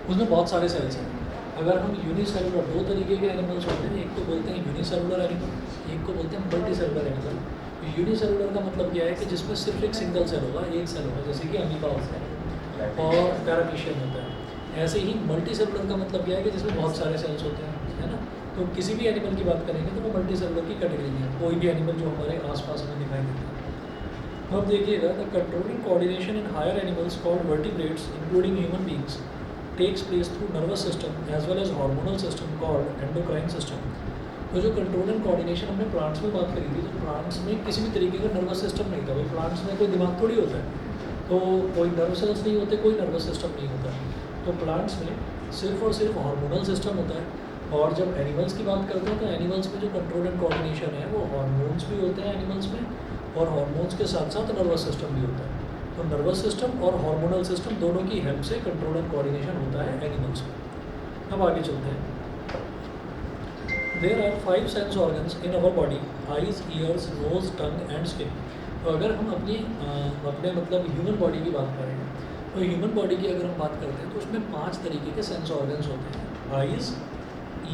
उसमें बहुत सारे सेल्स हैं। अगर हम यूनिसेलुलर, दो तरीके के एनिमल्स होते हैं, एक को बोलते हैं यूनिसेलुलर एनिमल, एक को बोलते हैं मल्टीसेलुलर एनिमल। यूनिसेलुलर का मतलब क्या है कि जिसमें सिर्फ एक सिंगल सेल होगा, एक सेल होगा, जैसे कि अमीबा होता है और पैरामीशियम होता है। ऐसे ही मल्टीसेलुलर का मतलब क्या है कि जिसमें बहुत सारे सेल्स होते हैं, है ना। तो किसी भी एनिमल की बात करेंगे तो वो मल्टीसेलुलर की कैटेगरी में है, कोई भी एनिमल जो हमारे आसपास हमें दिखाई देता है। अब देखिएगा, the controlling coordination in higher animals called vertebrates including human beings takes place through nervous system as well as hormonal system called endocrine system. तो जो कंट्रोल एंड कोऑर्डिनेशन हमने प्लांट्स में बात करी थी, तो प्लांट्स में किसी भी तरीके का नर्वस सिस्टम नहीं था। भाई प्लांट्स में कोई दिमाग थोड़ी होता है, तो कोई नर्व सेल्स नहीं होते, कोई नर्वस सिस्टम नहीं होता। तो प्लांट्स में सिर्फ और सिर्फ हार्मोनल सिस्टम होता है। और जब एनिमल्स की बात करते हैं तो एनिमल्स में जो कंट्रोल एंड कोऑर्डिनेशन है वो हार्मोन्स भी होते हैं एनिमल्स में, और हार्मोन्स के साथ साथ नर्वस सिस्टम भी होता है। तो नर्वस सिस्टम और हार्मोनल सिस्टम दोनों की हेल्प से कंट्रोल एंड कोऑर्डिनेशन होता है एनिमल्स में। अब आगे चलते हैं। There are 5 sense organs in our body: eyes, ears, nose, tongue and skin. तो अगर हम अपने मतलब ह्यूमन बॉडी की बात करें, तो ह्यूमन बॉडी की अगर हम बात करते हैं तो उसमें 5 तरीके के सेंस ऑर्गन्स होते हैं: eyes,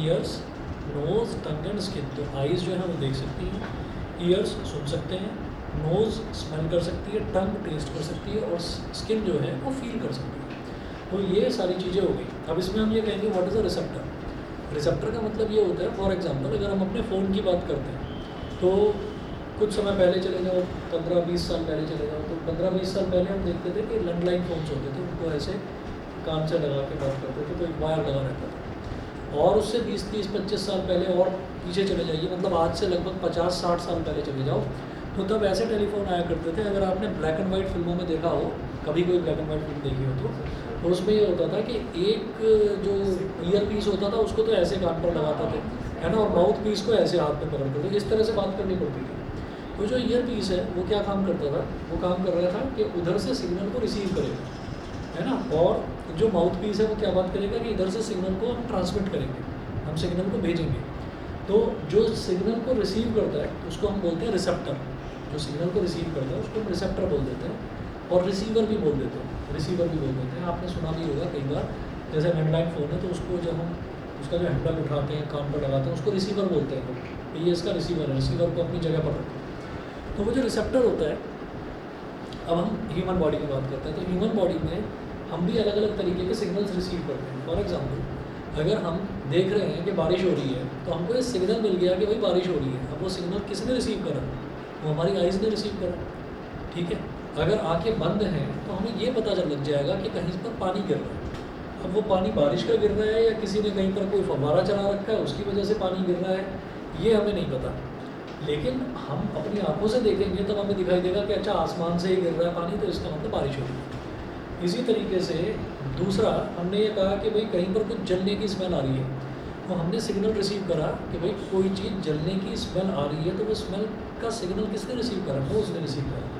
ears, nose, tongue and skin. तो आइज़ जो है वो देख सकती हैं, ईयर्स सुन सकते हैं, नोज़ स्मेल कर सकती है, टंग टेस्ट कर सकती है, और स्किन जो है वो फील कर सकती है। तो ये सारी चीज़ें हो गई। अब इसमें हम ये कहेंगे what is a receptor. Receptor का मतलब ये होता है, फॉर एग्जांपल अगर हम अपने फ़ोन की बात करते हैं तो कुछ समय पहले चले जाओ, 15-20 साल पहले चले जाओ, तो 15-20 साल पहले हम देखते थे कि लैंडलाइन फ़ोन्स होते थे, उनको ऐसे कान से लगा के बात करते थे, तो एक वायर लगा रहता था। और उससे 20-30-25 साल पहले और पीछे चले जाइए, मतलब आज से लगभग 50-60 साल पहले चले जाओ, तो तब ऐसे टेलीफोन आया करते थे। अगर आपने ब्लैक एंड वाइट फिल्मों में देखा हो, कभी कोई ब्लैक एंड वाइट फिल्म देखी हो तो उसमें ये होता था कि एक जो ईयर पीस होता था उसको तो ऐसे कान पर लगाते थे, है ना, और माउथ पीस को ऐसे हाथ में पकड़ते थे, इस तरह से बात करनी पड़ती थी। तो जो ईयर पीस है वो क्या काम करता था, वो काम कर रहा था कि उधर से सिग्नल को रिसीव करेगा, है ना, और जो माउथ पीस है वो क्या बात करेगा कि इधर से सिग्नल को हम ट्रांसमिट करेंगे, हम सिग्नल को भेजेंगे। तो जो सिग्नल को रिसीव करता है उसको हम बोलते हैं रिसेप्टर। जो सिग्नल को रिसीव करता है उसको हम रिसेप्टर बोल देते हैं, और रिसीवर भी बोल देते हैं, रिसीवर भी बोल देते हैं। आपने सुना भी होगा कई बार, जैसे लैंडलाइन फ़ोन है तो उसको जब हम उसका जो हैंडल उठाते हैं, कान पर लगाते हैं, उसको रिसीवर बोलते हैं लोग, ये इसका रिसीवर है, रिसीवर को अपनी जगह पर रखो। तो वो जो रिसेप्टर होता है, अब हम ह्यूमन बॉडी की बात करते हैं, तो ह्यूमन बॉडी में हम भी अलग अलग तरीके के सिग्नल्स रिसीव करते हैं। फॉर एग्जांपल अगर हम देख रहे हैं कि बारिश हो रही है, तो हमको ये सिग्नल मिल गया कि भाई बारिश हो रही है। अब वो सिग्नल किसने रिसीव करा? वो हमारी आइज़ ने रिसीव करा, ठीक है। अगर आँखें बंद हैं तो हमें ये पता चल लग जाएगा कि कहीं पर पानी गिर रहा है। अब वो पानी बारिश का गिर रहा है या किसी ने कहीं पर कोई फव्वारा चला रखा है उसकी वजह से पानी गिर रहा है, ये हमें नहीं पता। लेकिन हम अपनी आंखों से देखेंगे तब हमें दिखाई देगा कि अच्छा आसमान से ही गिर रहा है पानी, तो इसका मतलब बारिश हो रही है। इसी तरीके से दूसरा, हमने ये कहा कि भाई कहीं पर कुछ जलने की स्मेल आ रही है, तो हमने सिग्नल रिसीव करा कि भाई कोई चीज़ जलने की स्मेल आ रही है, तो वो स्मेल का सिग्नल किसने रिसीव करा? वो उसने रिसीव करा।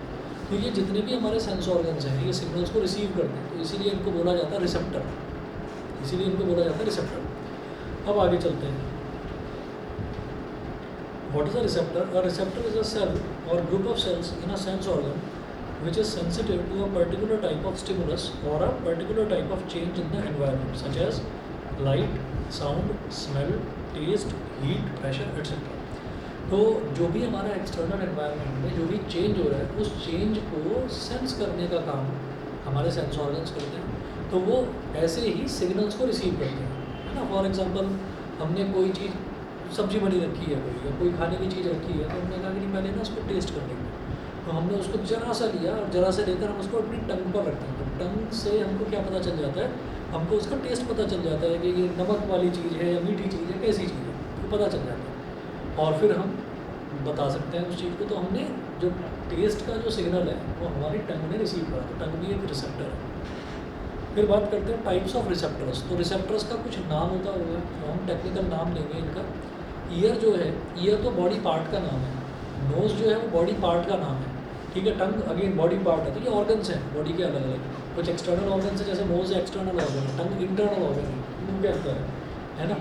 तो ये जितने भी हमारे सेंस ऑर्गन्स हैं ये सिग्नल्स को रिसीव करते हैं, तो इसीलिए इनको बोला जाता है रिसेप्टर, इसीलिए इनको बोला जाता है रिसेप्टर। अब आगे चलते हैं। What is a receptor? A receptor is a cell or group of cells in a sense organ which is sensitive to a particular type of stimulus or a particular type of change in the environment such as light, sound, smell, taste, heat, pressure, etc. तो जो भी हमारा external environment में जो भी change हो रहा है उस चेंज को सेंस करने का काम हमारे सेंस ऑर्गन्स करते हैं। तो वो ऐसे ही सिग्नल्स को रिसीव करते हैं, है ना। फॉर एग्जांपल हमने कोई चीज़, सब्जी बनी रखी है कोई, या कोई खाने की चीज़ रखी है, तो हमने कहा कि नहीं पहले ना उसको टेस्ट कर लेंगे। तो हमने उसको जरा सा लिया और जरा से लेकर हम उसको अपनी टंग पर रखते हैं, तो टंग से हमको क्या पता चल जाता है, हमको उसका टेस्ट पता चल जाता है कि ये नमक वाली चीज़ है या मीठी चीज़ है, कैसी चीज़ है, तो पता चल जाता है। और फिर हम बता सकते हैं उस चीज़ को। तो हमने जो टेस्ट का जो सिग्नल है वो हमारी टंग ने रिसीव करा, तो टंग भी एक रिसेप्टर है। फिर बात करते हैं टाइप्स ऑफ रिसेप्टर्स। तो रिसेप्टर्स का कुछ नाम होता होगा, तो हम टेक्निकल नाम लेंगे इनका। ईयर जो है, ईयर तो बॉडी पार्ट का नाम है, नोज़ जो है वो बॉडी पार्ट का नाम है, ठीक है। टंग अगेन बॉडी पार्ट है। तो ये ऑर्गन्स हैं बॉडी के अलग अलग, कुछ एक्सटर्नल ऑर्गन्स है, जैसे नोज़ एक्सटर्नल ऑर्गन है, टंग इंटरनल ऑर्गन है, मुंह के अंदर है ना,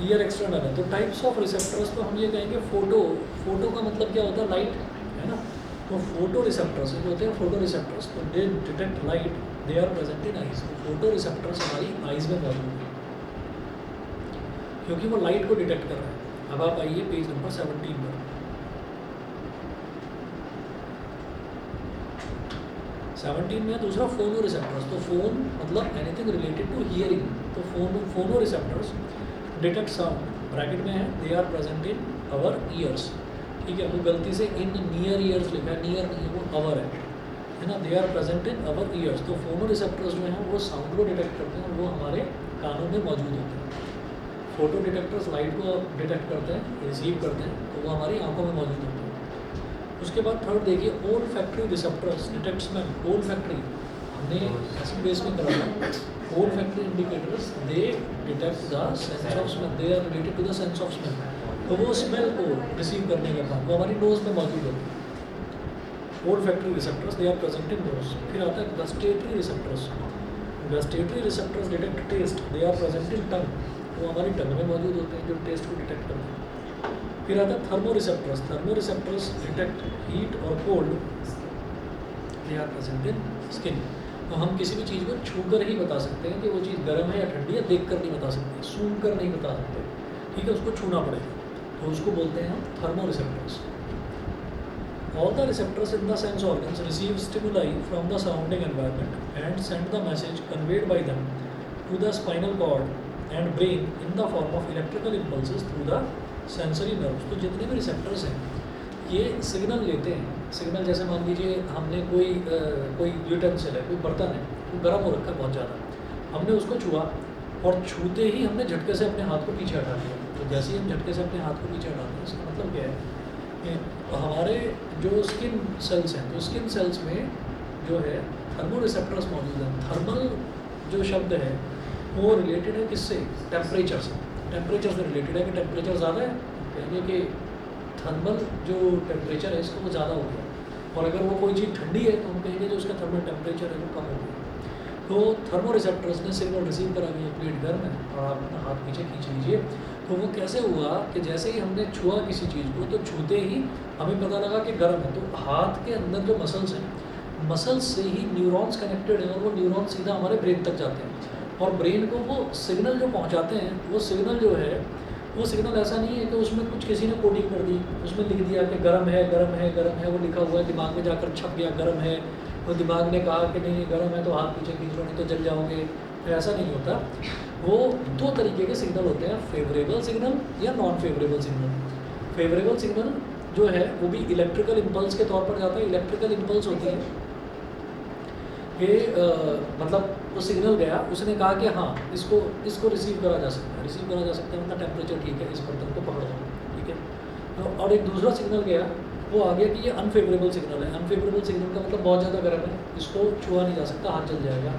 ईयर एक्सटर्नल है। तो टाइप्स ऑफ रिसेप्टर्स तो हम ये कहेंगे फोटो का मतलब क्या होता है? लाइट, है ना। तो फोटो रिसेप्टर्स जो होते हैं फोटो रिसेप्टर्स, तो they detect light they are present in eyes. Photo receptors हमारी आइज में मौजूद है क्योंकि वो लाइट को डिटेक्ट कर रहा है। अब आप आइए पेज नंबर 17 पर। 17 में दूसरा फोनो रिसेप्टर्स। तो फोन मतलब एनीथिंग रिलेटेड टू हियरिंग। तो phono receptors detect sound, bracket में है they are present in our ears. ठीक है, वो गलती से इन नियर ईयर्स लिखा है, नियर नहीं वो अवर है ना। They are present in our ears. तो फोनो रिसेप्टर्स जो हैं वो साउंड को डिटेक्ट करते हैं और वो हमारे कानों में मौजूद होते हैं। फोटो डिटेक्टर्स लाइट को डिटेक्ट करते हैं, रिसीव करते हैं, तो वो हमारी आंखों में मौजूद होते हैं। उसके बाद थर्ड देखिए olfactory receptors detect smell. Olfactory हमने एसिड बेस में करा था। Olfactory indicators they detect the sense of smell, they are related to the sense of smell. तो वो स्मेल को रिसीव करने के बाद वो हमारी नोज़ में मौजूद होती है। Olfactory receptors they are present in nose. फिर आता है gustatory receptors. Gustatory receptors detect taste, they are present in tongue. वो हमारी टंग में मौजूद होते हैं जो टेस्ट को डिटेक्ट करते हैं। फिर आता है thermo receptors. Thermo receptors detect heat और cold, they are present in skin. तो हम किसी भी चीज़ को छू कर ही बता सकते हैं कि वो चीज़ गर्म है या ठंडी है, देख कर नहीं बता सकते, सूंघ कर नहीं बता सकते। ठीक है, उसको छूना पड़ेगा, तो उसको बोलते हैं हम thermo receptors. All the receptors in the sense organs receive stimuli from the surrounding environment and send the message conveyed by them to the spinal cord and brain in the form of electrical impulses through the sensory nerves। तो जितने भी receptors हैं ये signal लेते हैं। Signal जैसे मान लीजिए हमने कोई यूटेंसिल है, कोई बर्तन है, वो गर्म हो रखा है बहुत ज़्यादा, हमने उसको छुआ और छूते ही हमने झटके से अपने हाथ को पीछे हटा दिया। तो जैसे ही हम झटके से अपने हाथ को पीछे हटाते हैं इसका मतलब क्या है कि हमारे जो स्किन सेल्स हैं, तो स्किन सेल्स में जो है थर्मो रिसेप्टर्स मौजूद हैं। थर्मल जो शब्द है वो रिलेटेड है किससे? टेम्परेचर से। टेम्परेचर से रिलेटेड है कि टेम्परेचर ज़्यादा है, कहेंगे कि थर्मल जो टेम्परेचर है इसका वो ज़्यादा हो गया, और अगर वो कोई चीज़ ठंडी है तो हम कहेंगे जो उसका थर्मल टेम्परेचर है वो कम हो गया। तो थर्मो रिसेप्टर्स ने सिग्नल रिसीव करा कि प्लेट गर्म है और आप अपना हाथ पीछे खींच लीजिए। तो वो कैसे हुआ कि जैसे ही हमने छुआ किसी चीज़ को तो छूते ही हमें पता लगा कि गर्म है। तो हाथ के अंदर जो मसल्स हैं, मसल्स से ही न्यूरॉन्स कनेक्टेड हैं और वो न्यूरॉन्स सीधा हमारे ब्रेन तक जाते हैं और ब्रेन को वो सिग्नल जो पहुंचाते हैं, वो सिग्नल जो है वो सिग्नल ऐसा नहीं है कि उसमें कुछ किसी ने कोडिंग कर दी, उसमें लिख दिया कि गर्म है गर्म है गर्म है, वो लिखा हुआ है, दिमाग में जाकर छप गया गर्म है, तो दिमाग ने कहा कि नहीं गर्म है तो हाथ पीछे खींच लो नहीं तो जल जाओगे। तो ऐसा नहीं होता। वो दो तरीके के सिग्नल होते हैं, फेवरेबल सिग्नल या non favourable signal. Favourable signal जो है वो भी इलेक्ट्रिकल इम्पल्स के तौर पर जाता है। इलेक्ट्रिकल इम्पल्स होती है कि मतलब वो सिग्नल गया, उसने कहा कि हाँ इसको रिसीव करा जा सकता है, रिसीव करा जा सकता है मतलब टेम्परेचर ठीक है, इस बर्तन को पकड़ लो, ठीक है। तो और एक दूसरा सिग्नल गया, वो आ गया कि ये अनफेवरेबल सिग्नल है। अनफेवरेबल सिग्नल का मतलब बहुत ज़्यादा गर्म है, इसको छुआ नहीं जा सकता, हाथ जल जाएगा।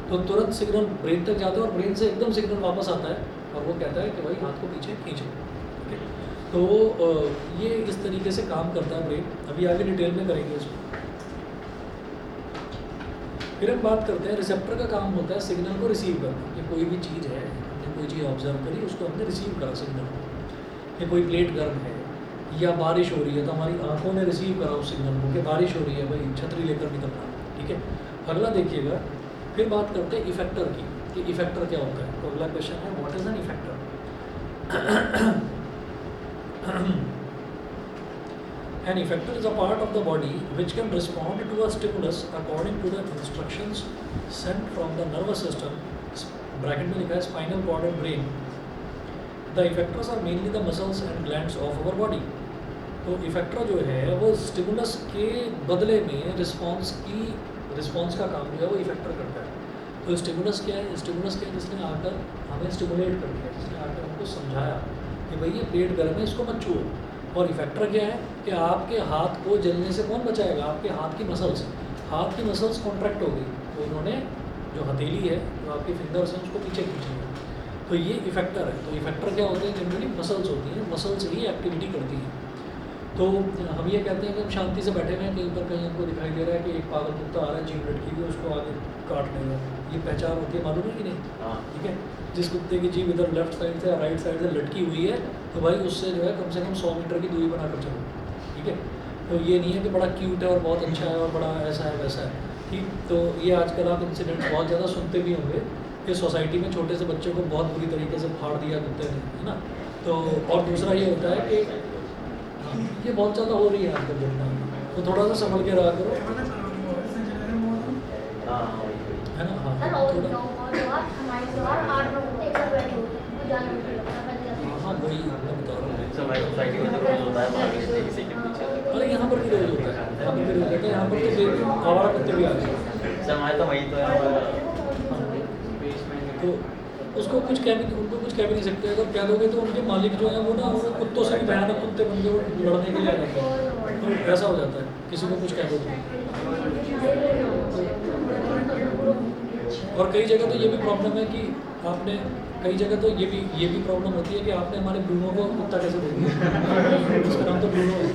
तो तुरंत सिग्नल ब्रेन तक जाता है और ब्रेन से एकदम सिग्नल वापस आता है और वो कहता है कि भाई हाथ को पीछे खींचो, ठीक है। तो ये इस तरीके से काम करता है ब्रेन। अभी आगे डिटेल में करेंगे इसको। फिर हम बात करते हैं रिसेप्टर का काम होता है सिग्नल को रिसीव करना। कि कोई भी चीज़ है, हमने कोई चीज़ ऑब्जर्व करी, उसको हमने रिसीव करा सिग्नल को, कि कोई प्लेट गर्म है या बारिश हो रही है, तो हमारी आंखों ने रिसीव करा उस सिग्नल को कि बारिश हो रही है, भाई छतरी लेकर निकलना, ठीक है। अगला देखिएगा, फिर बात करते हैं इफेक्टर की कि इफेक्टर क्या होता है। तो अगला क्वेश्चन है what is an effector. An effector is a part of the body which can respond to a stimulus according to the instructions sent from the nervous system, bracket में लिखा है spinal cord and brain. The effectors are mainly the muscles and glands of our body. तो effector जो है वो stimulus के बदले में रिस्पॉन्स का काम जो है वो इफेक्टर करता है। तो स्टिमुलस क्या है? स्टिमुलस क्या है? जिसने आकर हमें स्टिमुलेट कर दिया, जिसने आकर हमको समझाया कि भाई ये प्लेट गर्म है, इसको मत छुओ। और इफेक्टर क्या है कि आपके हाथ को जलने से कौन बचाएगा? आपके हाथ की मसल्स। हाथ की मसल्स कॉन्ट्रैक्ट हो गई तो उन्होंने जो हथेली है, जो आपकी फिंगर्स हैं, उसको पीछे खींचेंगे। तो ये इफेक्टर है। तो इफेक्टर क्या होते हैं? जनरली मसल्स होती हैं, मसल्स ही एक्टिविटी करती हैं। तो हम ये कहते हैं कि हम शांति से बैठे हुए हैं, कहीं पर कहीं हमको दिखाई दे रहा है कि एक पागल कुत्ता आ रहा है, जीभ लटकी हुई, उसको आगे काट लेगा। ये पहचान होती है, मालूम है कि नहीं? ठीक है। जिस कुत्ते की जीभ इधर लेफ्ट साइड से या राइट साइड से लटकी हुई है, तो भाई उससे जो है कम से कम 100 मीटर की दूरी बनाकर चलो, ठीक है। तो ये नहीं है कि बड़ा क्यूट है और बहुत अच्छा है और बड़ा ऐसा है वैसा है, ठीक, तो ये आजकल आप इंसिडेंट्स बहुत ज़्यादा सुनते भी होंगे कि सोसाइटी में छोटे से बच्चों को बहुत बुरी तरीके से फाड़ दिया कुत्ते ने, है ना। तो और दूसरा ये होता है कि ये बहुत ज़्यादा हो रही है आजकल घटना, तो थोड़ा सा संभल के रहा करो, है ना। हाँ थोड़ा, हाँ वही मैं बता रहा हूँ। सोसाइटी में जो रोज होता है मार किसी के पीछे। अरे यहाँ पर भी रोज होता है, यहाँ पर भी रोज होता है, यहाँ पर तो आवारा कुत्ते भी आ गए। हमारे तो वही तो है। तो उसको कुछ कह भी, उनको कुछ कह भी नहीं सकते। अगर कह दोगे तो उनके मालिक जो है वो ना, वो कुत्तों से भी भयानक कुत्ते बन के वो लड़ने के लिए आ जाते हैं। तो ऐसा हो जाता है किसी को कुछ कह दो तो। और कई जगह तो ये भी प्रॉब्लम है कि आपने, कई जगह तो ये भी प्रॉब्लम होती है कि आपने हमारे ब्रूनो को कुत्ता कैसे बोल दिया, उसका नाम तो ब्रूनो है,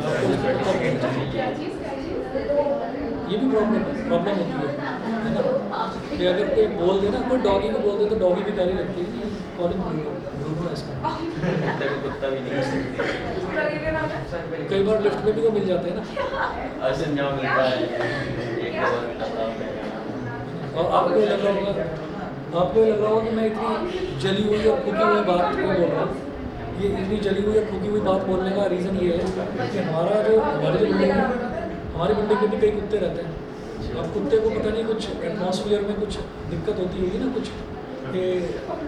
आपको उसको कुत्ता बोलना चाहिए। ये भी प्रॉब्लम होती है ना। कि अगर कोई बोल दे ना, कोई डॉगी को बोल दे तो डॉगी भी गाली लगती है, कॉलिंग ब्रूनो है इसका। कुत्ता भी नहीं। कई बार लिफ्ट में भी तो मिल जाते हैं ना। अर्जुन जाओ मिलता है, एक और मिलता था। और आपको लग रहा होगा कि मैं इतनी जली हुई और फूकी हुई बात क्यों बोल रहा हूँ। ये इतनी जली हुई और फूकी हुई बात बोलने का रीज़न ये है कि हमारे जो बिल्डिंग है, हमारी बिल्डिंग में भी कई कुत्ते रहते हैं। अब कुत्ते को पता नहीं कुछ एटमॉस्फेयर में कुछ दिक्कत होती होगी ना, कुछ कि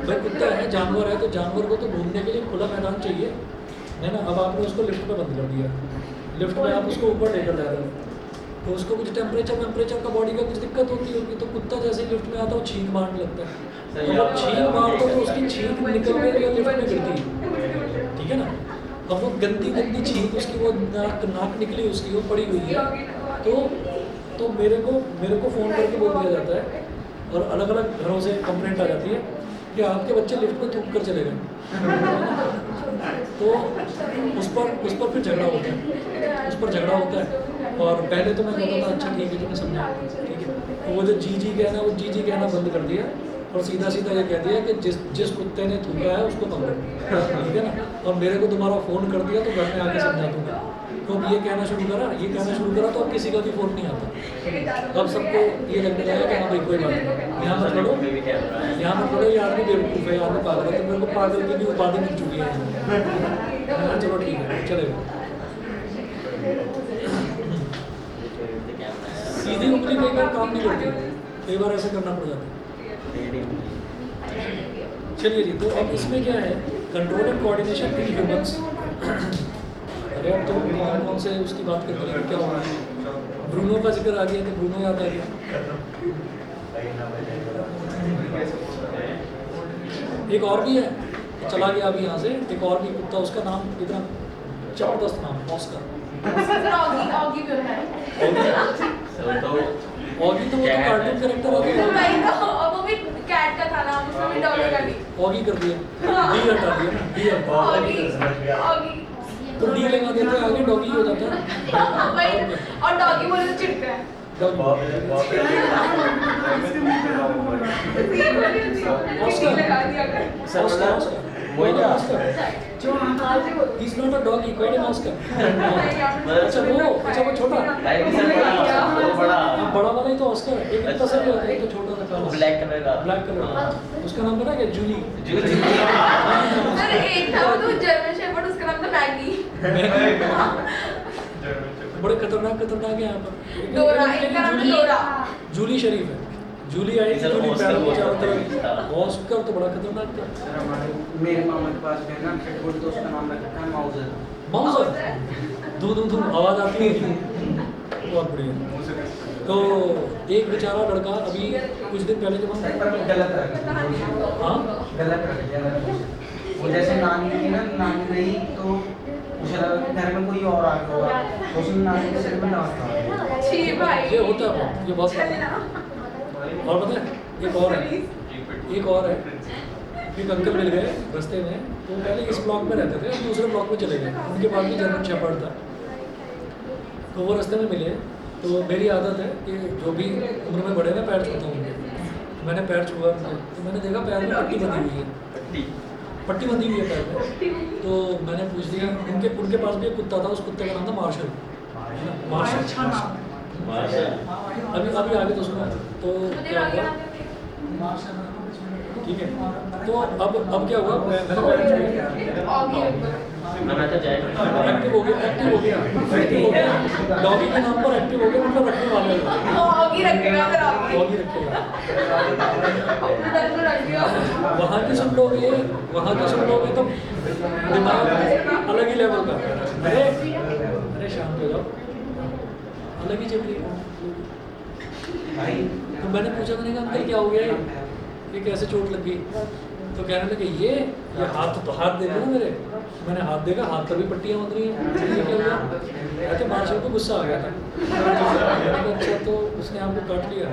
भाई कुत्ता है, जानवर है, तो जानवर को तो घूमने के लिए खुला मैदान चाहिए, है ना। अब आपने उसको लिफ्ट में बंद कर दिया, लिफ्ट में आप उसको ऊपर लेकर जा रहे हो, तो उसको कुछ टेम्परेचर का बॉडी का कुछ दिक्कत होती होगी, तो कुत्ता जैसे लिफ्ट में आता है वो छींक मारने लगता है। तो जब छींक मारता है तो उसकी छींक निकल के लिफ्ट में गिरती है, ठीक है ना। अब वो गंदी छींक उसकी, वो नाक निकली उसकी, वो पड़ी हुई है। तो मेरे को फ़ोन करके बोल दिया जाता है, और अलग अलग घरों से कंप्लेंट आ जाती है कि आपके बच्चे लिफ्ट में थूक कर चले गए। तो उस पर फिर झगड़ा होता है, और पहले तो मैं कहता था अच्छा ठीक है, तो मैं समझा, ठीक है। तो वो जो जी कहना बंद कर दिया, और सीधा ये कह दिया कि जिस कुत्ते ने थूका है उसको पकड़ो, ठीक है ना। और मेरे को दोबारा फ़ोन कर दिया तो घर में आके समझा दूँगा। तो अब ये कहना शुरू करा तो अब किसी का भी फ़ोन नहीं आता। अब सबको ये लगने लगा कि हाँ भाई कोई बात नहीं, यहाँ मत पढ़ो, ये आदमी बेवकूफ़ है, आदमी पागल है। तो मेरे को पागल की भी उपाधि मिल चुकी है। चलो ठीक है, चलेगा। सीधी उंगली कई बार काम नहीं करती, कई बार ऐसे करना पड़ जाता है। चलिए जी, तो अब इसमें क्या है, control and coordination in humans. अरे अब तो कौन से उसकी बात करते हैं, क्या हो रहा है। ब्रूनो का जिक्र आ गया तो ब्रूनो याद आ गया। एक और भी है, चला गया अभी यहाँ से, एक और भी कुत्ता, उसका नाम इतना जबरदस्त नाम, ऑस्कर। ऑगी तो वो तो कार्टून कैरेक्टर आ गया, कैट का था नाम, उसमें भी डॉगी का डी। ऑगी कर दिया, डी हटा दिया ना, डी हटा ऑगी तो डी लगा देते हैं आगे, डॉगी हो जाता है। वही, और डॉगी बोले तो चिढ़ता है। ऑस्कर लगा दिया कर। ऑस्कर वही ना। He's not a doggy, quite an Oscar. अच्छा वो छोटा, बड़ा वाला ही तो ऑस्कर है। एक इतना सा भी होता है, एक तो छोटा सा काला, ब्लैक कलर का। उसका नाम पता है क्या, जूली। अरे एक था वो तो जर्मन शेफर्ड, उसका नाम था मैगी। बड़े खतरनाक है यहाँ पर। डोरा, एक का नाम था डोरा। जूली शरीफ है, जूली आई थी, जूली पैरों को चारों तरफ। ऑस्कर तो बड़ा खतरनाक था। मेरे मामा के पास जो है ना पिटबुल, तो उसका नाम रखा है माउजर। माउजर धू आवाज़ आती है, बहुत बढ़िया। तो एक बेचारा लड़का अभी कुछ दिन पहले जब हम, पर गलत रख हाँ गलत रख दिया। वो जैसे नानी थी ना, नानी रही तो उसे लगा कि घर में कोई और आ गया होगा, तो उसने नानी के सिर में डांस मारा। छी भाई, ये होता है, ये बहुत चले ना। और पता है एक और है, एक अंकल मिल गए रास्ते में। तो पहले इस ब्लॉक में रहते थे, दूसरे ब्लॉक में चले गए, उनके पास भी जर्मन शेफर्ड था। तो वो रास्ते में मिले, तो मेरी आदत है कि जो भी उम्र में बड़े ना पैर छूता हूँ उनके। मैंने पैर छुआ उनके, तो मैंने देखा पैर में पट्टी बंधी हुई है, पट्टी बंधी हुई है पैर में। तो मैंने पूछ लिया, उनके पास भी एक कुत्ता था, उस कुत्ते का नाम था मार्शल। अभी अभी आगे तो सुनो। तो मुझे क्या आगे हुआ? आगे ठीक है, तो अब क्या हुआ, एक्टिव हो गया डॉगी के नाम पर एक्टिव हो गया, मतलब रखने वाले हो। ऑगी रखेगा फिर ऑगी डॉगी रखेगा। अपने डर को रख दिया वहाँ की सुन लोगे, वहाँ की सुन लोगे तो दिमाग अलग ही लेवल का। अरे शांत हो जाओ, अलग ही चल रही है। तो मैंने पूछा, मैंने कहा अंकल क्या हो गया, ये कैसे चोट लग गई? तो कहने लगे ये हाथ देखो ना मेरे। मैंने हाथ देखा, हाथ पर भी पट्टियाँ बन रही हैं। ये क्या हुआ? कहते मार्शल को गुस्सा आ गया था। मैंने कहा अच्छा, तो उसने आपको काट लिया?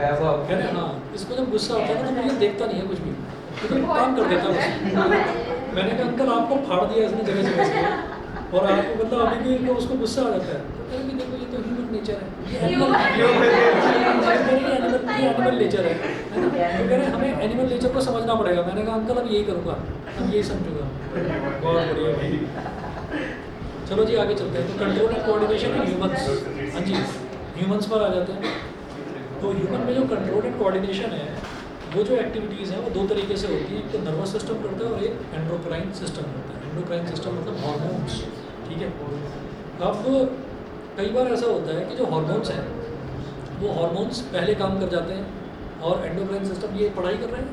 कहते हाँ, इसको जब गुस्सा आता है ना तो मुझे देखता नहीं है कुछ भी, तो काम कर देता बस। मैंने कहा अंकल आपको फाड़ दिया इसने जगह जगह से, और आपको मतलब अभी भी उसको गुस्सा आ जाता है। तो कह रहे देखो ये तो ह्यूमन नेचर है, ये एनिमल नेचर है ना। तो कह रहे हमें एनिमल नेचर को समझना पड़ेगा। मैंने कहा अंकल अब यही करूँगा, अब यही समझूंगा। बहुत बढ़िया भाई। चलो जी आगे चलते हैं। तो control and coordination in humans. हाँ जी, ह्यूमंस पर आ जाते हैं। तो ह्यूमन में जो कंट्रोल एंड कोऑर्डिनेशन है, वो जो एक्टिविटीज़ हैं वो दो तरीके से होती हैं। एक तो नर्वस सिस्टम करता है और एक एंडोक्राइन सिस्टम करता है। एंडोक्राइन सिस्टम मतलब हार्मोन्स, ठीक है। अब कई बार ऐसा होता है कि जो हार्मोन्स हैं वो हार्मोन्स पहले काम कर जाते हैं और एंडोक्राइन सिस्टम, ये पढ़ाई कर रहे हैं,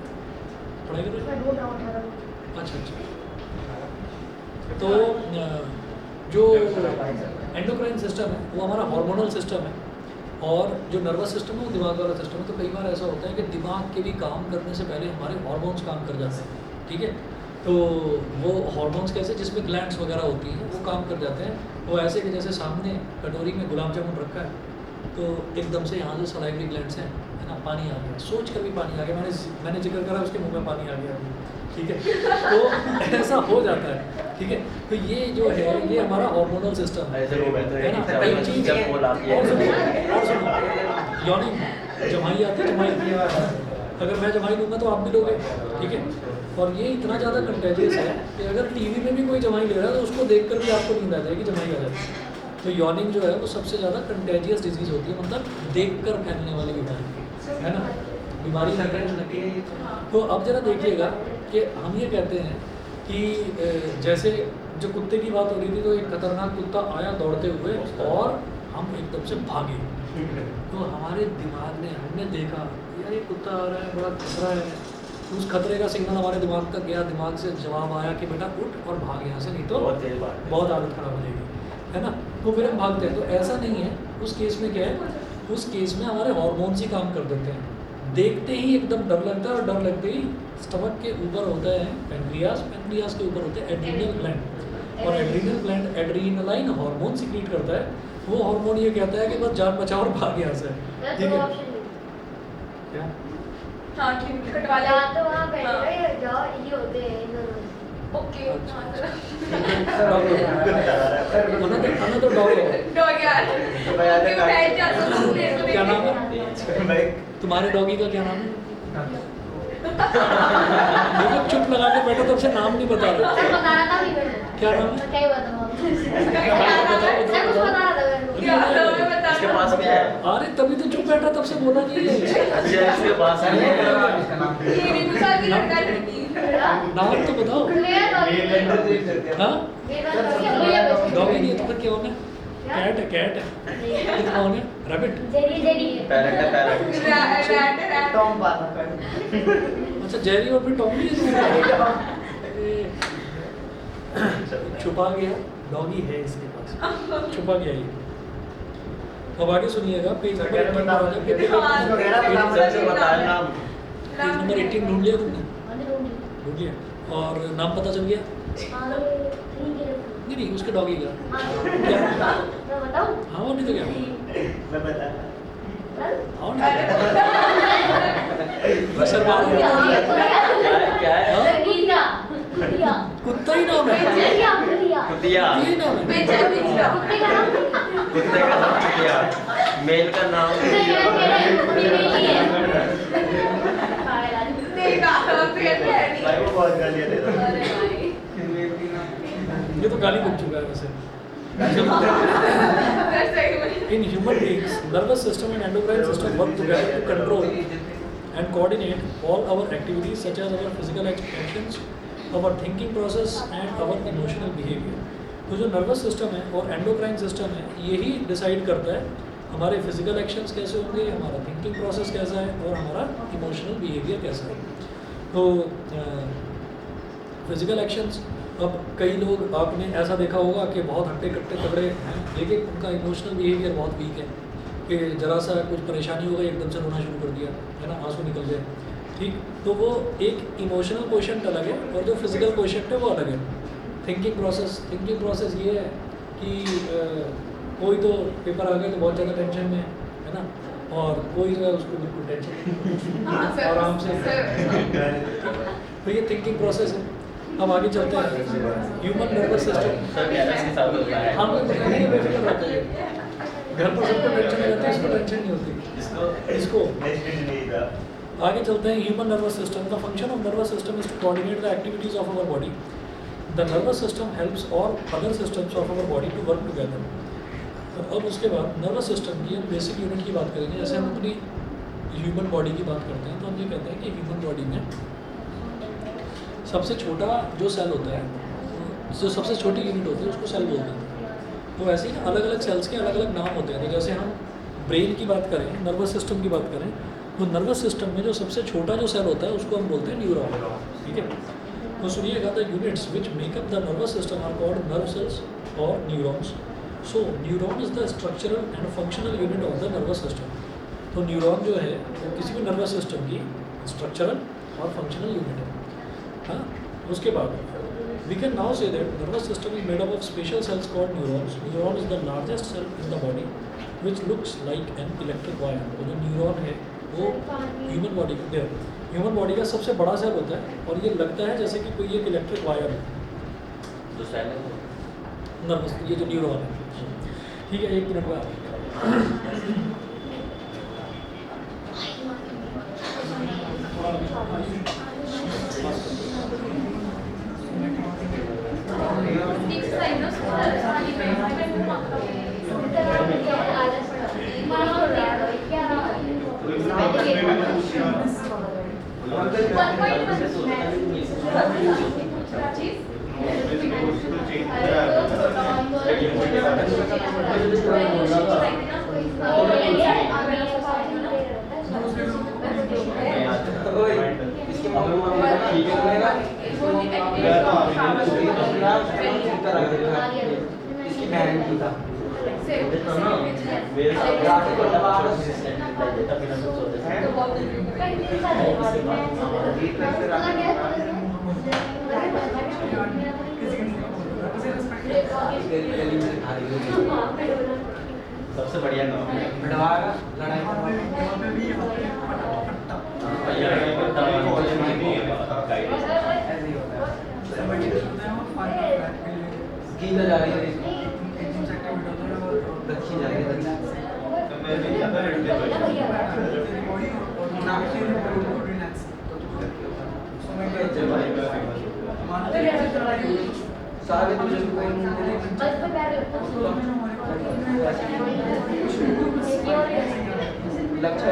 पढ़ाई कर रहे हैं। अच्छा अच्छा। तो जो एंडोक्राइन सिस्टम है वो हमारा हार्मोनल सिस्टम है, और जो नर्वस सिस्टम है वो दिमाग वाला सिस्टम है। तो कई बार ऐसा होता है कि दिमाग के भी काम करने से पहले हमारे हार्मोन्स काम कर जाते हैं, ठीक है। तो वो हार्मोन्स कैसे, जिसमें ग्लैंड्स वगैरह होती हैं वो काम कर जाते हैं। वो ऐसे कि जैसे सामने कटोरी में गुलाब जामुन रखा है, तो एकदम से यहाँ से सलाइवरी ग्लैंड्स हैं, है ना, पानी आ गया, सोच कर भी पानी आ गया। मैंने जिक्र करा उसके मुंह में पानी आ गया, ठीक है। तो ऐसा हो जाता है, ठीक है। तो ये जो है ये हमारा हार्मोनल सिस्टम है ना। एक चीज और सुनो, यॉर्निंग जमाई आती है, जमाई अगर मैं जमाई लूँगा तो आप भी लोगे, ठीक है। और ये इतना ज़्यादा कंटेजियस है कि अगर टीवी में भी कोई जमाई ले रहा है तो उसको देखकर भी आपको नींद आ जाएगी, जमाई आ जाएगी। तो यॉर्निंग जो है वो सबसे ज़्यादा कंटेजियस डिजीज़ होती है, मतलब देखकर फैलने वाली बीमारी, है ना, बीमारी लगी। तो अब जरा देखिएगा कि हम ये कहते हैं कि जैसे जो कुत्ते की बात हो रही थी, तो एक खतरनाक कुत्ता आया दौड़ते हुए और हम एकदम से भागे। तो हमारे दिमाग ने, हमने देखा यार ये कुत्ता आ रहा है, बड़ा खतरा है। तो उस खतरे का सिग्नल हमारे दिमाग तक गया, दिमाग से जवाब आया कि बेटा उठ और भाग यहाँ से, नहीं तो बहुत आदत खराब हो जाएगी, है ना। तो फिर हम भागते हैं। तो ऐसा नहीं है, उस केस में क्या है, उस केस में हमारे हार्मोन्स ही काम कर देते हैं। देखते ही एकदम डर लगता है, और डर लगते ही स्टमक के ऊपर होता है पेनक्रियास, पेनक्रियास के ऊपर होते हैं एड्रीनल ग्लैंड, और adrenal gland adrenaline hormone secrete करता है। वो हार्मोन ये कहता है कि बस जान बचाओ और भाग यहाँ से, ठीक है। क्या हाँ ठीक, कटवा ले तो वहाँ बैठे जाओ, ये होते हैं ओके। तो डॉग यार क्यों बैठ जाते हो प्लेट को क्या नाम देखने? है तुम्हारे डॉगी का, क्या नाम है? देखो चुप लगा के बैठो, तब से नाम नहीं बता रहे। सर बता रहा था भी मैंने, क्या नाम है? क्या ही बताऊँ क्या सर, कुछ बता रहा था मैंने। क्या मैं बता इसके पास क्या है? अरे तभी तो चुप बैठा, तब से बोला नहीं है। अच्छा इसके पास है। ये भी साल की लड़का लड़की नाम तो बताओ। मेरा डॉगी हाँ मेरा डॉगी नहीं है तो फिर क्या होना है? कैट है, कैट है। फिर कौन है? रैबिट। जेरी जेरी पैरेट है, पैरेट। रैट टॉम पाता अच्छा जेरी और फिर टॉमी है। छुपा गया डॉगी है इसके पास, छुपा गया ये। अब आगे सुनिएगा, पेज नंबर 18 पर आ जाओ। सबसे बताया नाम। पेज नंबर 18 ढूंढ लिया तुमने? ढूंढ लिया, और नाम पता चल गया? नहीं नहीं, उसके डॉगी का क्या? मैं बताऊँ? हाँ वो नहीं तो क्या? मैं बता। हाँ नहीं तो शर्मा रहे हो? क्या है? हाँ? कुत्ता ही नाम है, कुतिया। यही नाम है। बेचा बेचा कुत्ते का नाम कुतिया। मेल का नाम देखा फिर भाई वो बहुत गालियाँ देता है। अरे भाई ये तो गाली बन चुका है वैसे। In human beings, nervous system and endocrine system work together to control and coordinate all our activities such as our physical actions, our thinking process and our emotional behavior. तो जो नर्वस सिस्टम है और endocrine system है यही decide करता है हमारे physical actions कैसे होंगे, हमारा थिंकिंग प्रोसेस कैसा है और हमारा इमोशनल बिहेवियर कैसा है. तो फिजिकल एक्शंस, अब कई लोग आपने ऐसा देखा होगा कि बहुत हट्टे कट्टे तगड़े हैं लेकिन उनका इमोशनल बिहेवियर बहुत वीक है कि ज़रा सा कुछ परेशानी हो गई एकदम से रोना शुरू कर दिया है ना, आंसू निकल गए. ठीक, तो वो एक इमोशनल क्वेश्चन अलग है और जो फिजिकल क्वेश्चन है वो अलग है. थिंकिंग प्रोसेस ये है कि कोई तो पेपर आ गया तो बहुत ज़्यादा टेंशन में है ना, और कोई जो है उसको बिल्कुल टेंशन आराम से. तो ये थिंकिंग प्रोसेस है. अब आगे चलते हैं ह्यूमन नर्वस सिस्टम. सर कैसे के साथ होता है? हाँ नहीं बेफिक्र रहता है, घर पर सबको टेंशन नहीं रहती, इसको टेंशन नहीं होती इसको. आगे चलते हैं human nervous system. The function of nervous system is to coordinate the activities of our body. The nervous system helps all other systems of our body to work together. अब उसके बाद नर्वस सिस्टम की हम basic unit की बात करेंगे. जैसे हम अपनी ह्यूमन बॉडी की बात करते हैं तो हम ये कहते हैं कि ह्यूमन बॉडी में सबसे छोटा जो सेल होता है, जो सबसे छोटी यूनिट होती है उसको सेल बोलते हैं. तो ऐसे ही अलग अलग सेल्स के अलग अलग नाम होते हैं. तो जैसे हम ब्रेन की बात करें, नर्वस सिस्टम की बात करें, तो नर्वस सिस्टम में जो सबसे छोटा जो सेल होता है उसको हम बोलते हैं न्यूरॉन. ठीक है, तो सुनिएगा, the units which make up the nervous system are called nerve cells और neurons. So neuron is the structural and functional unit of the nervous system. तो न्यूरॉन जो है वो किसी भी नर्वस सिस्टम की स्ट्रक्चरल और फंक्शनल यूनिट है. हाँ, उसके बाद we can now say that nervous system is made up of special cells called neurons. Neuron is the largest cell in the body which looks like an electric wire. तो जो neuron है वो human body का सबसे बड़ा cell होता है और ये लगता है जैसे कि कोई एक इलेक्ट्रिक वायर है. जो सेल है नर्वस, ये जो न्यूरॉन है. ठीक है, एक मिनट बाद इसकी बहन की था सबसे बढ़िया नाम है. गीला जा रही है, रखी जा रही है. सारे तुझे लक्ष्य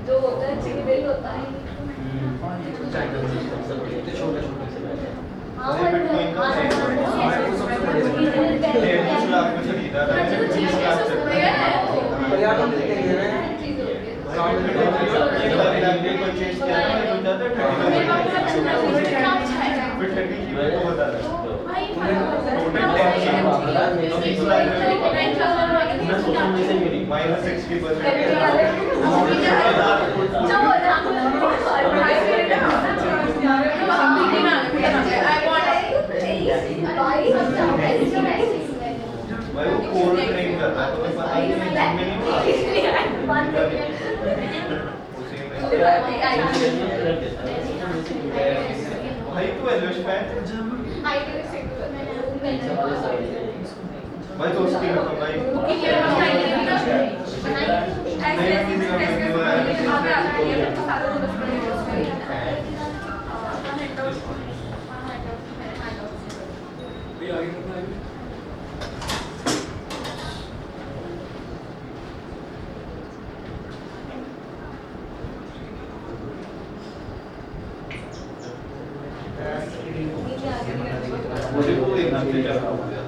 जो होता है चिकन होता है. भाई तू Elvish fan I do single पीछे वाले साइड से भाई तो उसकी मतलब भाई कुकिंग ये बनाई ऐसे ऐसे आगे आ रही है तो सारा बस बने उसमें भी आगे करना है मुझे वो देखना चाहिए क्या हो गया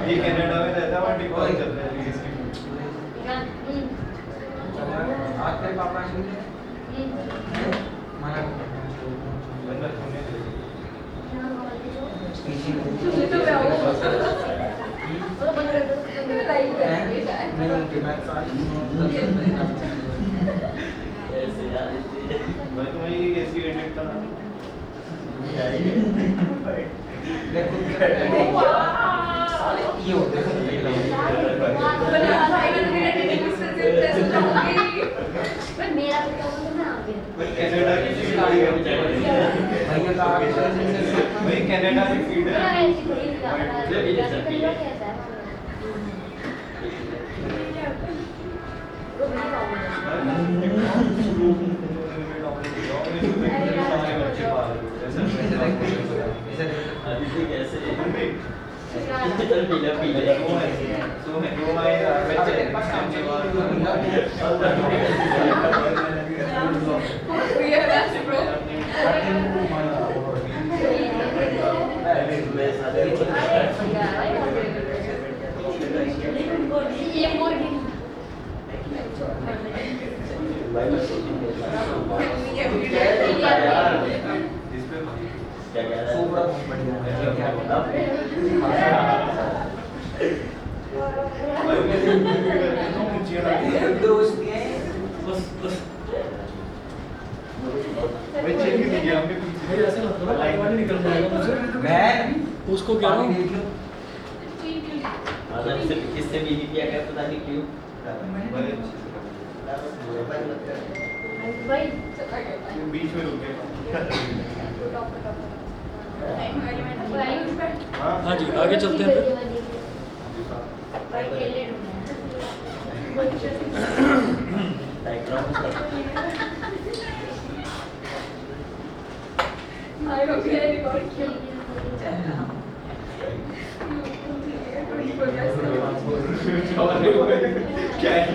ये कनाडा में रहता है वहाँ टिकटॉक चल रहा है इसकी आज तेरे पापा ने मना बंदा सुनने दे तो मैं आऊँ ऐसे यार मैं तो वही ऐसी एडिट था ये होते हैं भाई कनाडा की फील्ड आ गया भैया का भाई कनाडा की फील्ड है अभी कैसे पीला पीला वो है सो है वो है बच्चे क्या कह रहा सोबरा है बहुत बढ़िया है दोस्त के बच्चे की दिया हमने पीछे भाई ऐसे मत करो पानी निकल जाएगा मुझसे मैं उसको क्या पानी हो देख लो मतलब इससे भी किया क्या पता नहीं क्यों बड़े अच्छे से बीच में रुके हाँ जी आगे चलते हैं फिर बैकग्राउंड क्या है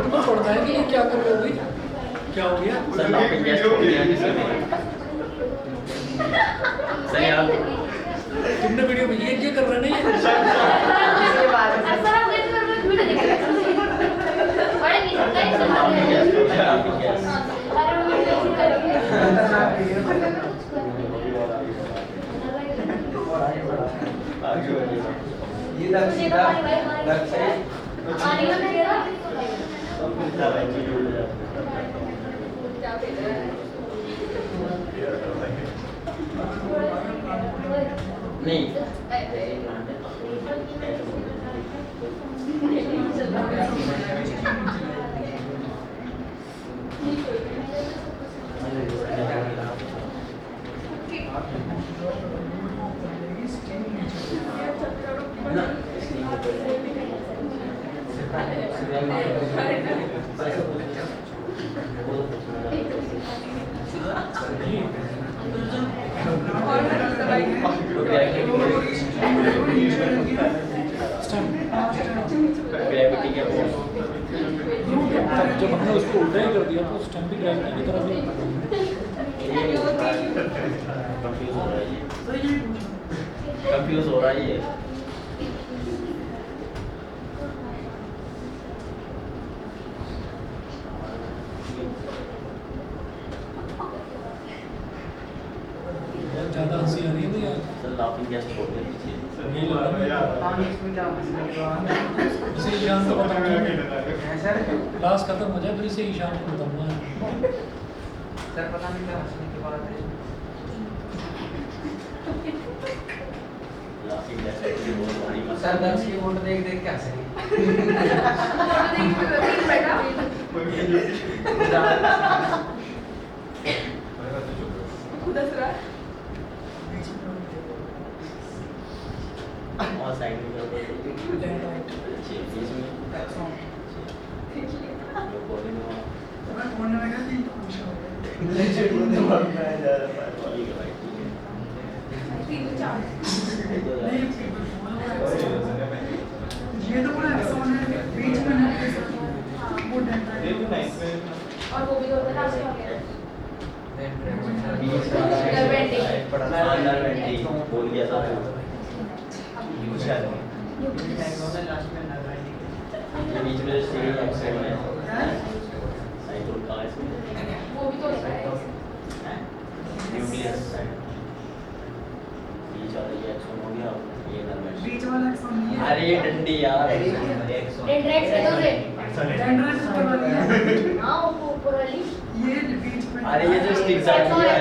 तुम्हें पढ़ना है कि ये क्या कर रहे हो भाई क्या हो गया सर लॉकिंग गैस हो गया सही आप तुमने वीडियो में ये कर रहे नहीं लॉकिंग गैस हो गया लॉकिंग गैस आगे बढ़िए ये दर्द सीधा दर्द से नहीं ग्रेविटी के फोर्स जब हमने उसको उल्टा ही कर दिया तो उस टाइम भी ग्रेविटी की तरफ ही कंफ्यूज हो रहा है ये बहुत ज़्यादा हंसी आ रही है भैया सर काफी गेस्ट होते हैं पीछे। हाँ इसमें क्या हंसने की बात है? इसे ईशान को बताऊंगा है सर? क्लास खत्म हो जाए फिर इसे ईशान को बताऊंगा। सर पता नहीं क्या हंसने की बात है? लाफिंग गेस्ट होते हैं बहुत भारी मस्त। सर 10 की वोट देख देख क्या हंसेंगे? बेटा खुद हंस रहा है। और साइड में जो बीच में जो कोने में तीन चार ये तो पूरा एक्शन है बीच में ना वो और वो भी होता है लास्ट में बीच वाला नरवेंटी बोल गया था तो ये बीच में जो सीरीज एक्शन है साइकिल का इसमें वो भी तो होता है न्यूक्लियस बीच वाला ये एक्शन हो गया ये नरवेंटी बीच वाला एक्शन नहीं है अरे ये डंडी यार डेंड्राइट से तो से डेंड्राइट ऊपर वाली है हां वो ऊपर वाली ये बीच में अरे ये जो स्टिक जाती है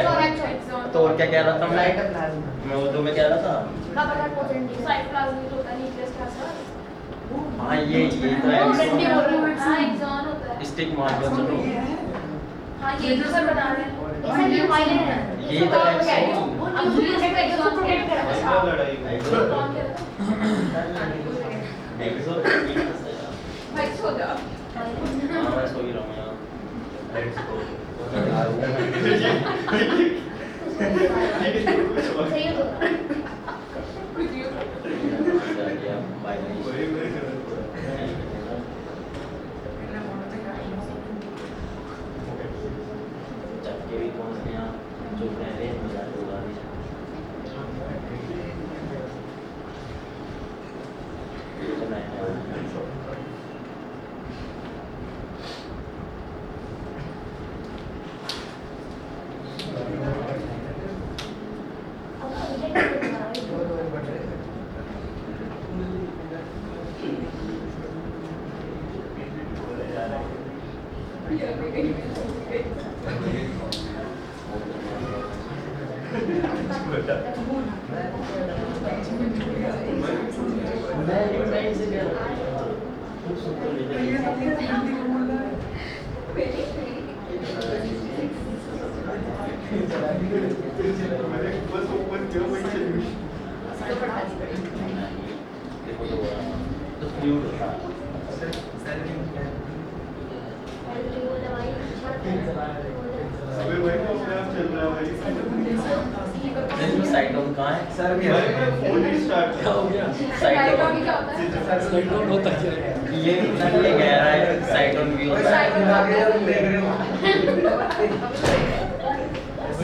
तो और क्या कह रहा था मैं उर्दू में कह रहा था साइटोप्लाज्म तो होता है न्यूक्लियस का असर हाँ ये तो वो डंडी बोल रहे हैं हां एक्सॉन होता है स्टिक मार दो चलो हां ये जो सर बता रहे हैं इसमें ये माइलेज है ये तो वो न्यूक्लियस का एक्सॉन क्रिएट कर रहा है भाई सो जा मैं सो ही रहा हूँ यार सही हो कुछ भी हो चक्के भी कौन से यहाँ जो पहले मजा होगा देखो तो फ्लूइड होता है साइटोन कहाँ है सर भी क्या हो गया? साइटोन क्या होता है साइटोन होता है ये कह रहा है साइटोन भी होता है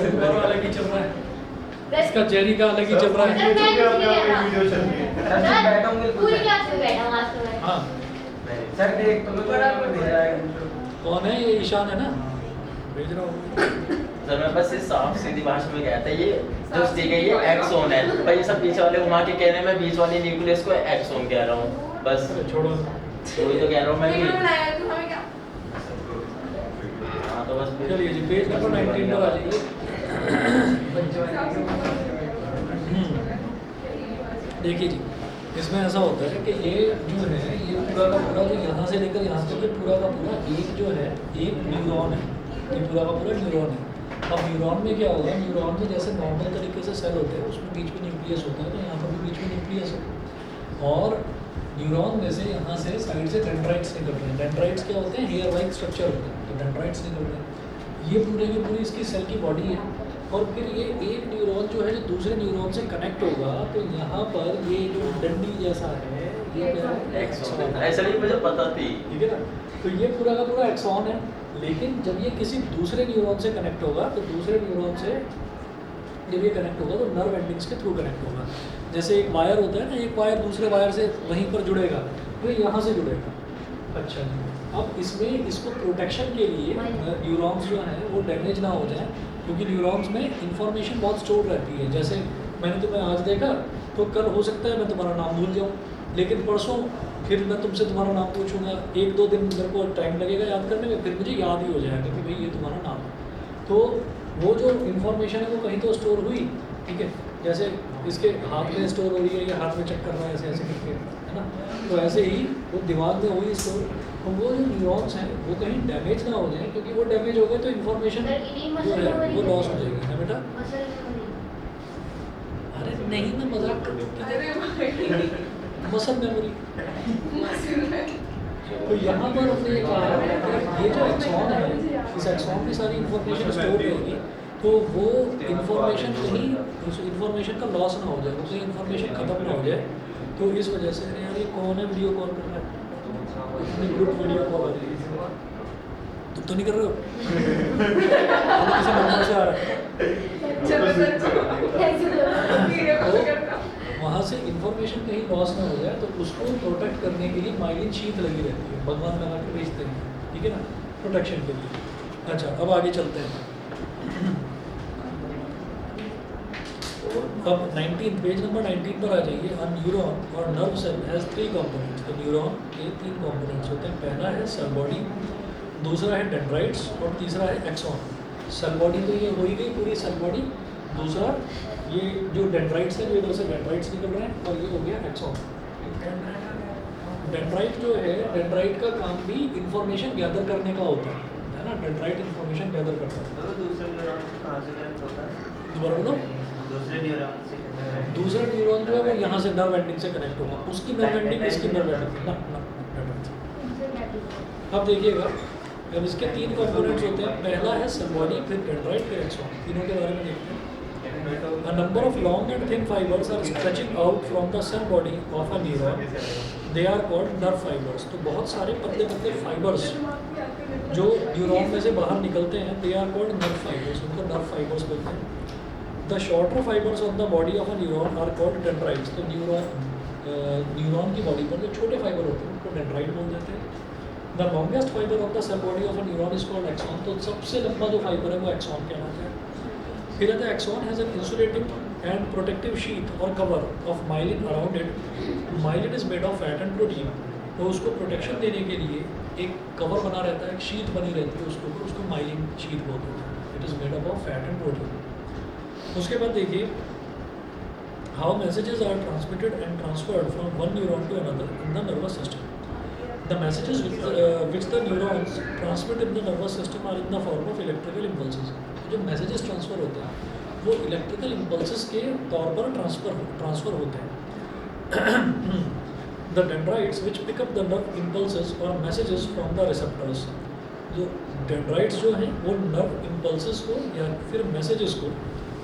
ऊपर वाले की चल रहा है इसका जेरी का अलग ही चल रहा है। पूरी क्लास में बैठा मास्टर में हाँ सर देख तो भेजा है कौन है ये ईशान है ना भेज रहा हूँ। सर मैं बस इस साफ सीधी भाषा में कहता है ये जो स्टिक है ये एक्सोन है पर ये सब पीछे वाले घुमा के कह रहे हैं मैं बीच वाली न्यूक्लियस को एक्सोन कह रहा हूँ बस छोड़ो वही तो कह रहा हूँ मैं भी बनाया तू हमें क्या हाँ तो बस चलिए जी पेज नंबर 19 पर आ जाइए। देखिए जी इसमें ऐसा होता है कि ये जो है ये पूरा का पूरा जो यहाँ से लेकर यहाँ तक ये पूरा का पूरा एक जो है एक न्यूरॉन है। ये पूरा का पूरा न्यूरॉन है। अब न्यूरॉन में क्या होगा न्यूरॉन में जैसे नॉर्मल तरीके से सेल होते हैं उसमें बीच में न्यूक्लियस होता है तो यहाँ पर भी बीच में न्यूक्लियस है और न्यूरॉन में से यहाँ से साइड से डेंड्राइट्स निकलते हैं। डेंड्राइट्स क्या होते हैं हेयर लाइक स्ट्रक्चर होते हैं तो डेंड्राइट्स निकलते हैं। ये पूरे की पूरी इसकी सेल की बॉडी है और फिर ये एक न्यूरॉन जो है जो दूसरे न्यूरॉन से कनेक्ट होगा तो यहाँ पर ये जो डंडी जैसा है ये क्या है एक्सॉन है। ऐसा नहीं मुझे पता थी ठीक है ना तो ये पूरा का पूरा एक्सॉन है लेकिन जब ये किसी दूसरे न्यूरॉन से कनेक्ट होगा तो दूसरे न्यूरॉन से जब ये कनेक्ट होगा तो नर्व एंडिंग्स के थ्रू कनेक्ट होगा। जैसे एक वायर होता है ना एक वायर दूसरे वायर से वहीं पर जुड़ेगा तो ये यहाँ से जुड़ेगा। अच्छा जी अब इसमें इसको प्रोटेक्शन के लिए न्यूरॉन्स जो हैं वो डैमेज ना हो जाए क्योंकि न्यूरॉन्स में इंफॉर्मेशन बहुत स्टोर रहती है। जैसे मैंने तुम्हें आज देखा तो कल हो सकता है मैं तुम्हारा नाम भूल जाऊँ, लेकिन परसों फिर मैं तुमसे तुम्हारा नाम पूछूंगा, 1-2 दिन मेरे को टाइम लगेगा याद करने में, फिर मुझे याद ही हो जाएगा कि भाई ये तुम्हारा नाम है। तो वो जो इन्फॉर्मेशन है वो कहीं तो स्टोर हुई, ठीक है, जैसे इसके हाथ में स्टोर हो रही है, ये हाथ में चेक कर रहा है ऐसे ऐसे करके, है ना। तो ऐसे ही वो दिमाग में हुई स्टोर, तो वो जो न्यूरॉन्स हैं वो कहीं डैमेज ना हो जाए, क्योंकि वो डैमेज हो गए तो इन्फॉर्मेशन जो है वो लॉस हो जाएगी, है बेटा। अरे नहीं, मैं मजाक कर रहा अरे मसल मेमोरी। तो यहाँ पर हमने ये कहा है कि ये जो एक्सॉन है, इस एक्सॉन में सारी इन्फॉर्मेशन स्टोर रहेगी, तो वो इन्फॉर्मेशन कहीं उस इन्फॉर्मेशन का लॉस ना हो जाए, वो कहीं इन्फॉर्मेशन खत्म ना हो जाए। तो इस वजह से अरे यार ये कौन है वीडियो कॉल कर रहा है, ग्रुप वीडियो कॉल आ रही है, तुम तो नहीं कर रहे हो? किसी नंबर से आ रहा है। तो वहाँ से इन्फॉर्मेशन कहीं लॉस ना हो जाए, तो उसको प्रोटेक्ट करने के लिए माइलिन शीट लगी रहती है, भगवान लगा के भेजते हैं, ठीक है ना, प्रोटेक्शन के लिए। अच्छा, अब आगे चलते हैं। अब 19 पेज नंबर 19 पर आ जाइए। अ न्यूरॉन और नर्व सेल हैज़ 3 कंपोनेंट्स। तो न्यूरॉन के 3 कंपोनेंट्स होते हैं। पहला है सेल बॉडी, दूसरा है डेंड्राइट्स और तीसरा है एक्सॉन। सेल बॉडी तो ये हो ही गई पूरी सेल बॉडी, दूसरा ये जो डेंड्राइट्स है, जो इधर से डेंड्राइट्स निकल रहे हैं, और ये हो गया एक्सॉन। डेंड्राइट जो है, डेंड्राइट का काम भी इंफॉर्मेशन गैदर करने का होता है ना, डेंड्राइट इंफॉर्मेशन गैदर करता है। दूसरे न्यूरॉन से कहाँ से कनेक्ट होता है? दोबारा बोलो। दूसरे न्यूरॉन से दूसरा न्यूरॉन जो है वो यहाँ से नर्व एंडिंग से कनेक्ट होगा, उसकी नर्व एंडिंग इसकी नर्व एंडिंग ना। अब देखिएगा, अब इसके 3 कंपोनेंट्स होते हैं। पहला है सेल बॉडी, फिर डेंड्राइट, फिर एक्सॉन। तीनों के बारे में देखते हैं। A number of long and thin fibers are stretching out from the cell body of a neuron. They are called nerve fibers. तो बहुत सारे पतले पतले फाइबर्स जो न्यूरॉन में से बाहर निकलते हैं, they are called nerve fibers. उनको nerve fibers बोलते हैं। The shorter fibers on the body of a neuron are called dendrites. तो न्यूरॉन की बॉडी पर जो छोटे फाइबर होते हैं उनको डेंड्राइट बोल देते हैं। The longest fiber of the cell body of a neuron is called axon. तो सबसे लंबा जो फाइबर है वो एक्सॉन कहलाता है। फिर आता है axon has an insulating and protective sheet और cover of myelin around it. Myelin is made of fat and protein. तो उसको प्रोटेक्शन देने के लिए एक कवर बना रहता है, एक शीट बनी रहती है उसके ऊपर, उसको माइलिन शीट बोलते हैं। It is made up of fat and protein. उसके बाद देखिए, how messages are transmitted and transferred from one neuron to another in the nervous system. The messages which the neurons transmit in the nervous system are in the form of electrical impulses. जो messages transfer होते हैं वो electrical impulses के तौर पर transfer होते हैं। The dendrites which pick up the nerve impulses or messages from the receptors. जो डेंड्राइट्स जो हैं वो नर्व इम्पल्सेस को या फिर मैसेजेस को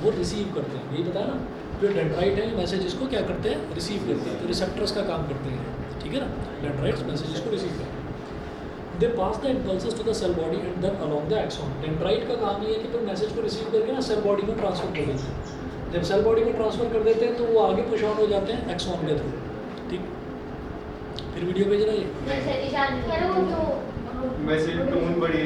वो रिसीव करते हैं। यही बताया ना, जो डेंड्राइट है मैसेजेस को क्या करते हैं, रिसीव करते हैं। तो रिसेप्टर्स का काम करते हैं, ठीक है ना। डेंड्राइट्स मैसेजेस को रिसीव करते हैं। They pass the impulses to the cell body and then along the axon. Dendrite का काम ये है कि फिर मैसेज को रिसीव करके ना सेल बॉडी में ट्रांसफर कर देते हैं। जब सेल बॉडी में ट्रांसफर कर देते हैं तो वो आगे पुश ऑन हो जाते हैं एक्सॉन के थ्रू, ठीक। फिर वीडियो भेज रहा है मैसेज टोन बड़ी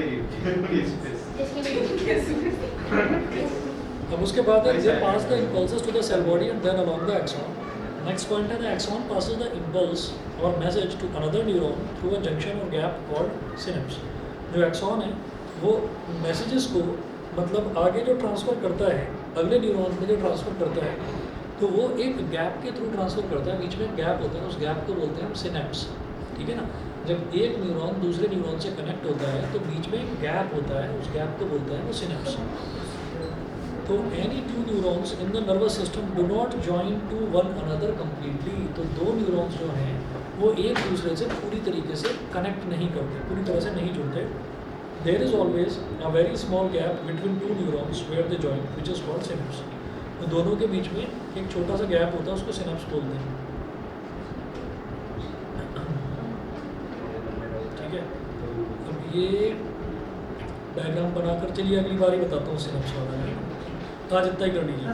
अब उसके बाद they pass the impulses to the cell body and then along the axon. Next point है, the axon passes the impulse or message to another neuron through a junction or gap called synapse. जो axon है वो messages को मतलब आगे जो transfer करता है अगले न्यूरॉन में जो ट्रांसफ़र करता है, तो वो एक गैप के थ्रू ट्रांसफ़र करता है। बीच में गैप होता है, उस गैप को बोलते हैं हम सिनेप्स, ठीक है ना। जब एक न्यूरॉन दूसरे न्यूरॉन से कनेक्ट होता है तो बीच में एक गैप होता है, उस गैप को बोलते हैं वो सिनेप्स। तो any 2 neurons in the nervous system do not join to one another completely. तो 2 न्यूरॉन्स जो हैं वो एक दूसरे से पूरी तरीके से कनेक्ट नहीं करते, पूरी तरह से नहीं जुड़ते। There is always a very small gap between 2 neurons where they join which is called synapse. तो दोनों के बीच में एक छोटा सा गैप होता है, उसको सिनेप्स बोलते हैं, ठीक है। अब ये डायग्राम बनाकर चलिए अगली बार ही बताता हूँ सिनेप्स वाला। आज इतना ही कर लीजिए।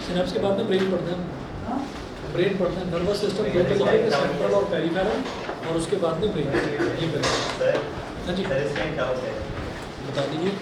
सिनेप्स के बाद में ब्रेन पढ़ते हैं, ब्रेन पढ़ते हैं। नर्वस सिस्टम दो तरीके के, सेंट्रल और पेरिफेरल, और उसके बाद में ब्रेन। ये करें। हाँ जी, सर इसका क्या होता है बता दीजिए।